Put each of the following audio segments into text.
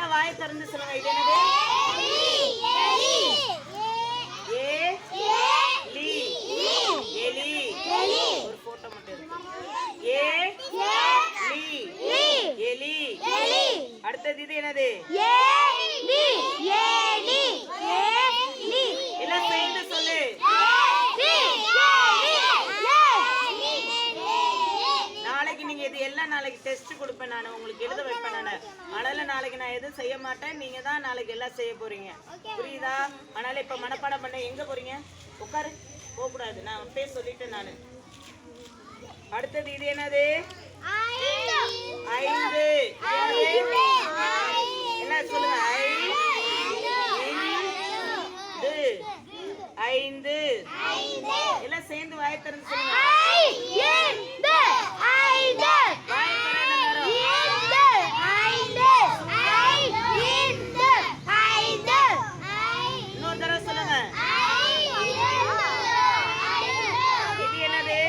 எல்லாம் வாயை திறந்து சொல்லுங்க. இது என்னது? ஒரு போட்டோ மட்டும் இருக்கு. எலி. அடுத்தது இது என்னது? எல்லாம் சேர்ந்து சொல்லு. நாளைக்கு நீங்க இது எல்லாம் நாளைக்கு டெஸ்ட் கொடுப்பேன் நான், உங்களுக்கு எழுத வைப்பேன் நான். அதனால நாளைக்கு நான் எதுவும் செய்ய மாட்டேன், நீங்க தான் நாளைக்கு எல்லாம் செய்ய போறீங்க. புரியுதா? அதனால இப்ப மனப்பாடம் பண்ண எங்க போறீங்க? உட்காரு, போக கூடாது, நான் பேச சொல்லிட்டேன் நானு. அடுத்தது இது என்னது? 5. என்ன சொல்லுங்க? 5. எல்லாம் சேர்ந்து வாயை திறந்து சொல்லுங்க. இன்னொரு தடவை சொல்லுங்க. இது என்னது?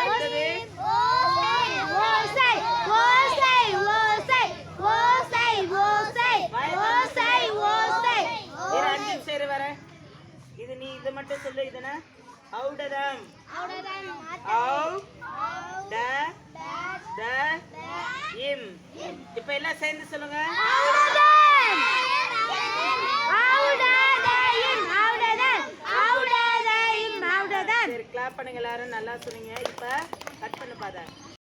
அடுத்தது இது நீ இது மட்டும் சொல்லு. இது என்ன? ஔடதம். இப்ப எல்லாம் சேர்ந்து சொல்லுங்க. சரி, கிளாப் பண்ணுங்க எல்லாரும். நல்லா சொன்னீங்க. இப்ப கட் பண்ணு பாத.